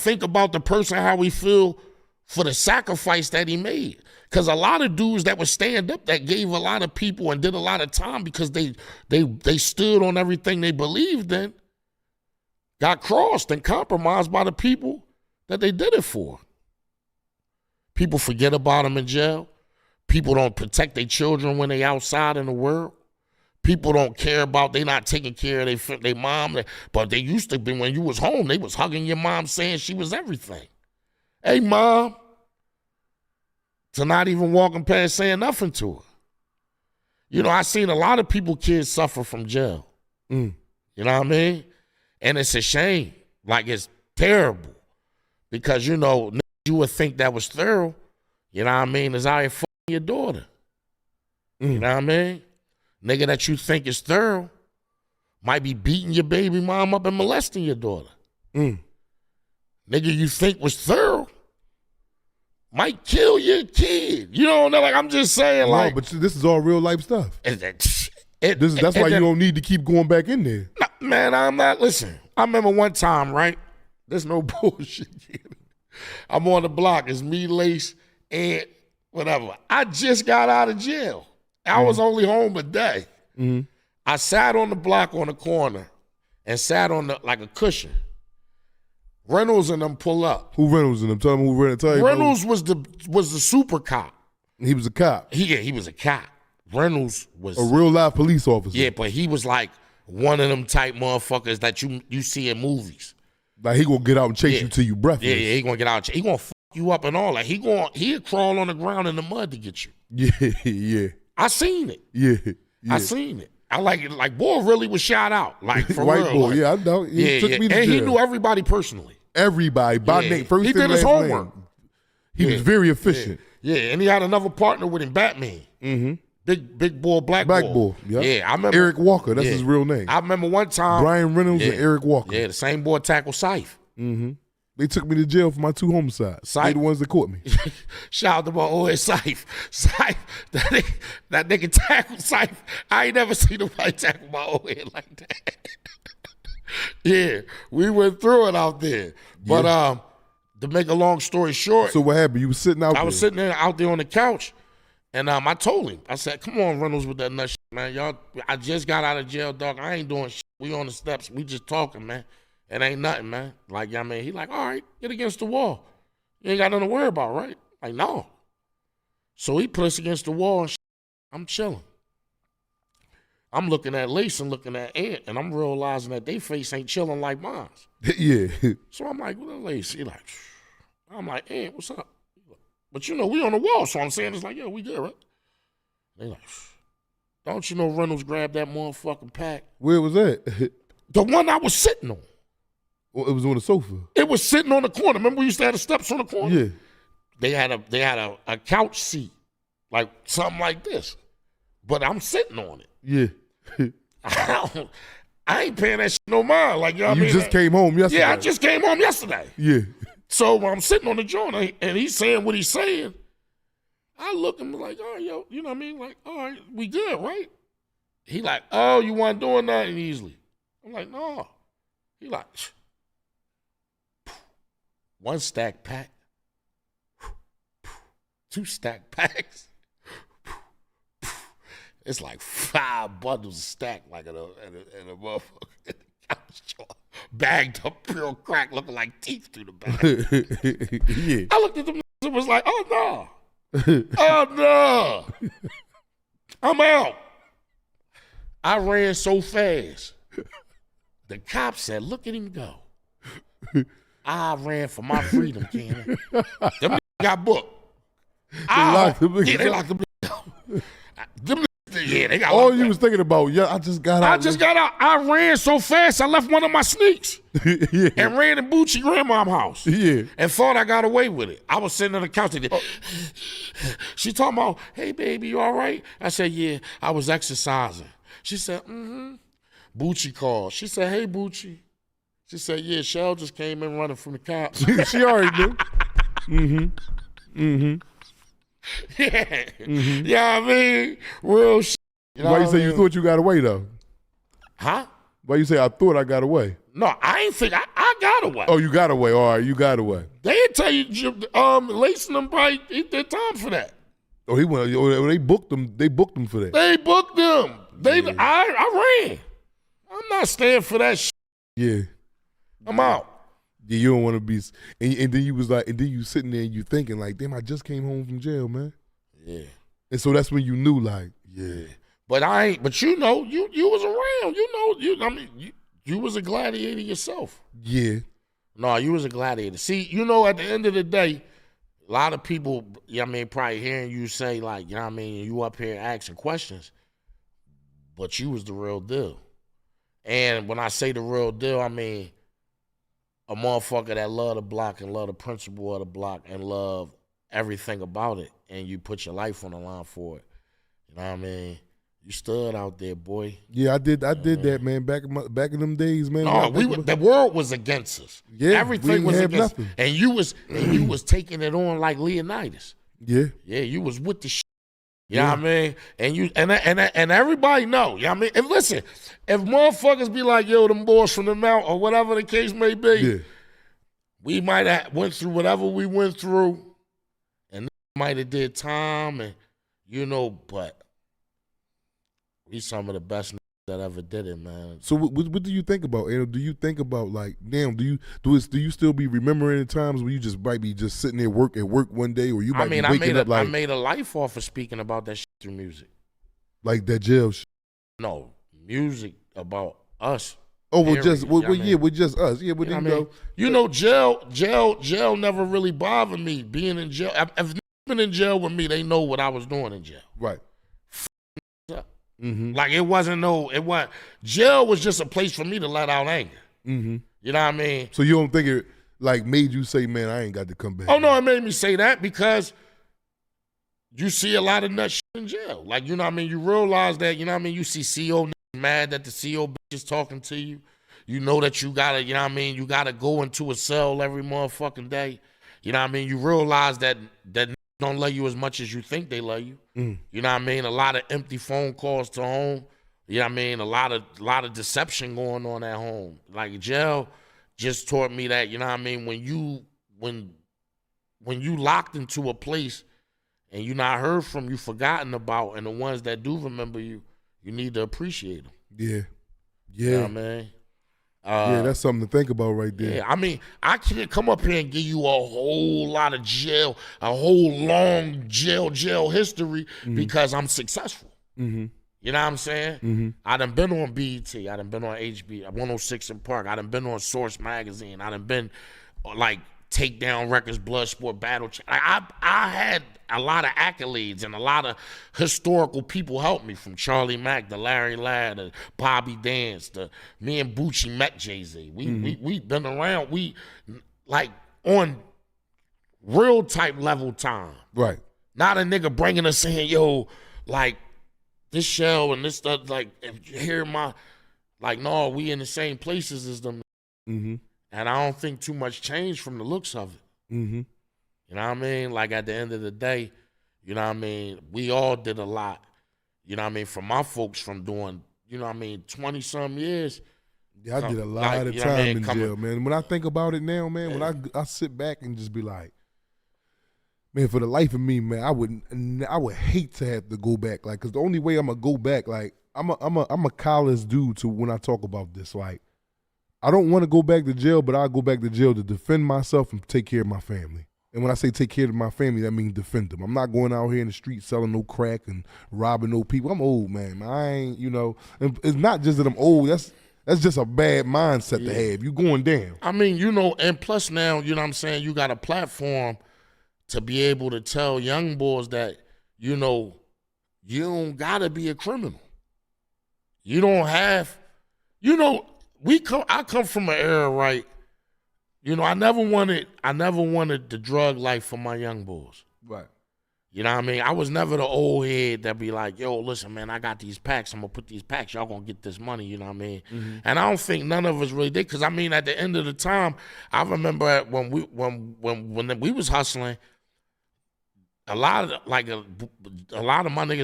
think about the person, how we feel for the sacrifice that he made. Because a lot of dudes that would stand up that gave a lot of people and did a lot of time because they stood on everything they believed in, got crossed and compromised by the people that they did it for. People forget about them in jail. People don't protect their children when they outside in the world. People don't care about, they not taking care of their mom. But they used to be, when you was home, they was hugging your mom saying she was everything. Hey, mom. To not even walking past saying nothing to her. You know, I seen a lot of kids suffer from jail. You know what I mean? And it's a shame. Like, it's terrible. Because, you know, you would think that was thorough. You know what I mean? Is out here fucking your daughter. You know what I mean? Nigga that you think is thorough might be beating your baby mom up and molesting your daughter. Nigga you think was thorough might kill your kid. You know, like, I'm just saying, no, like. But this is all real life stuff. That's why you don't need to keep going back in there. Man, I'm not, listen, I remember one time, right? There's no bullshit. I'm on the block. It's me, Lace, and whatever. I just got out of jail. I was only home a day. I sat on the block on the corner and sat on like a cushion. Reynolds and them pull up. Who Reynolds and them? Tell them who Reynolds. Reynolds was the super cop. He was a cop. He was a cop. Reynolds was a real live police officer. Yeah, but he was like one of them type motherfuckers that you see in movies. Like, he gonna get out and chase you till you breathless. Yeah, he gonna get out. He gonna fuck you up and all that. He'll crawl on the ground in the mud to get you. Yeah. I seen it. Yeah. I seen it. I like it. Like, boy really was shot out. Like, for white real. boy. Like, I know. He took me to and jail. he knew everybody personally. Everybody by name. First he and did his last homework. name. He was very efficient. Yeah, and he had another partner with him, Batman. Big boy, black boy. Yep. Yeah, I remember Eric Walker. That's his real name. I remember one time Brian Reynolds and Eric Walker. Yeah, the same boy tackled Syfe. They took me to jail for my 2 homicides. They the ones that caught me. Shout out to my old Syfe. Syfe, that nigga tackled Syfe. I ain't never seen nobody tackle my old head like that. Yeah, we went through it out there. But to make a long story short. So what happened? You was sitting out there? I was sitting there out there on the couch, and I told him, I said, come on, Reynolds, with that nut shit, man. Y'all, I just got out of jail, dog. I ain't doing shit. We on the steps. We just talking, man. It ain't nothing, man. Like, I mean, he like, all right, get against the wall. You ain't got nothing to worry about, right? Like, no. So he put us against the wall and shit. I'm chilling. I'm looking at Lace and looking at Ant, and I'm realizing that they face ain't chilling like mine. Yeah. So I'm like, what Lace? He like, I'm like, Ant, what's up? But you know, we on the wall, so I'm saying it's like, yeah, we good, right? They like, don't you know Reynolds grabbed that motherfucking pack? Where was that? The one I was sitting on. Well, it was on the sofa. It was sitting on the corner. Remember we used to have the steps on the corner? Yeah. They had a couch seat, like something like this. But I'm sitting on it. Yeah. I ain't paying that shit no mind. Like, you know what I mean? You just came home yesterday. Yeah, I just came home yesterday. Yeah. So I'm sitting on the joint and he's saying what he's saying. I look at him like, oh, yo, you know what I mean? Like, all right, we good, right? He like, oh, you weren't doing nothing easily. I'm like, no. He like, 1 stack pack, 2 stack packs. It's like 5 bundles a stack, like in a motherfucker. Bagged up, pure crack, looking like teeth through the bag. Yeah. I looked at them and was like, oh no. Oh no. I'm out. I ran so fast. The cop said, look at him go. I ran for my freedom, Ken. Them got booked. They locked them. Yeah, they locked them up. Them yeah, they got all you was thinking about, yeah, I just got out. I ran so fast, I left one of my sneaks. Yeah. And ran in Bucci grandma's house. Yeah. And thought I got away with it. I was sitting on the couch. She talking about, hey, baby, you all right? I said, yeah, I was exercising. She said, mm-hmm. Bucci called. She said, hey, Bucci. She said, yeah, Shell just came in running from the cops. She already knew. Mm-hmm. Mm-hmm. Yeah. Mm-hmm. Yeah, I mean, real shit. You know Why you say you thought you got away, though? Huh? Why you say I thought I got away? No, I ain't think. I got away. Oh, you got away. All right, you got away. They tell you, Lacing them probably he did time for that. Oh, he went. Oh, they booked him. They booked him for that. They booked them. I ran. I'm not staying for that shit. Yeah. I'm out. Yeah, you don't want to be. And then you was like, and then you sitting there and you thinking like, damn, I just came home from jail, man. Yeah. And so that's when you knew, like, yeah. But I ain't. But you know, you was around. You was a gladiator yourself. Yeah. No, you was a gladiator. See, at the end of the day, a lot of people, probably hearing you say like, you up here asking questions, but you was the real deal. And when I say the real deal, I mean a motherfucker that love the block and love the principle of the block and love everything about it, and you put your life on the line for it. You know what I mean? You stood out there, boy. Yeah, I did that, man. Back in them days, man. No, the world was against us. Yeah, everything was against nothing. us. And you was taking it on like Leonidas. Yeah. Yeah, you was with the shit. You know what I mean? And you and everybody know. You know what I mean? And listen, if motherfuckers be like, yo, them boys from the mount or whatever the case may be, we might have went through whatever we went through, and might have did time, and but we some of the best that ever did it, man. So what do you think about, Aaron? Do you think about like, damn, do you still be remembering the times when you just might be just sitting there at work one day, or you might be waking up like, I made a life off of speaking about that shit through music. Like that jail shit? No, music about us. Oh, well, with just us. Yeah, but jail never really bothered me. Being in jail, if been in jail with me, they know what I was doing in jail. Right. Mm-hmm. Like jail was just a place for me to let out anger. Mm-hmm. You know what I mean? So you don't think it like made you say, man, I ain't got to come back? Oh no, it made me say that because you see a lot of nut shit in jail. Like, you know what I mean? You realize that, you know what I mean? You see CO mad that the CO bitch is talking to you. You know that you gotta, you know what I mean? You gotta go into a cell every motherfucking day. You know what I mean? You realize that don't love you as much as you think they love you. Mm. You know what I mean? A lot of empty phone calls to home. You know what I mean? A lot of deception going on at home. Like jail just taught me that, you know what I mean, when you locked into a place and you're not heard from, you forgotten about, and the ones that do remember you, you need to appreciate them. Yeah. Yeah. You know what I mean? Yeah, that's something to think about right there. Yeah, I mean, I can't come up here and give you a whole lot of jail, a whole long jail history because I'm successful. Mm-hmm. You know what I'm saying? Mm-hmm. I done been on BET. I done been on HB, 106 in Park. I done been on Source Magazine. I done been like Takedown Records, Bloodsport, Battle. I had a lot of accolades, and a lot of historical people helped me, from Charlie Mack to Larry Ladd to Bobby Dance to me and Bucci met Jay-Z. We been around. We like on real type level time. Right. Not a nigga bringing us saying, yo, like this shell and this stuff, like if you hear my, like, no, we in the same places as them. Mm-hmm. And I don't think too much changed from the looks of it. Mm-hmm. You know what I mean? Like at the end of the day, you know what I mean? We all did a lot. You know what I mean? From my folks from doing, you know what I mean, 20-some years. Yeah, I did a lot of time in jail, man. When I think about it now, man, when I sit back and just be like, man, for the life of me, man, I would hate to have to go back. Like, cause the only way I'm gonna go back, like, I'm a college dude to when I talk about this. Like, I don't want to go back to jail, but I'll go back to jail to defend myself and take care of my family. And when I say take care of my family, that means defend them. I'm not going out here in the street selling no crack and robbing no people. I'm old, man. I ain't, and it's not just that I'm old. That's just a bad mindset to have. You going down. I mean, and plus now, you know what I'm saying, you got a platform to be able to tell young boys that, you don't gotta be a criminal. You don't have, I come from an era, right? I never wanted the drug life for my young boys. Right. You know what I mean? I was never the old head that be like, yo, listen, man, I got these packs. I'm going to put these packs. Y'all going to get this money, you know what I mean? Mm-hmm. And I don't think none of us really did, because, I mean, at the end of the time, I remember when we was hustling, a lot of my niggas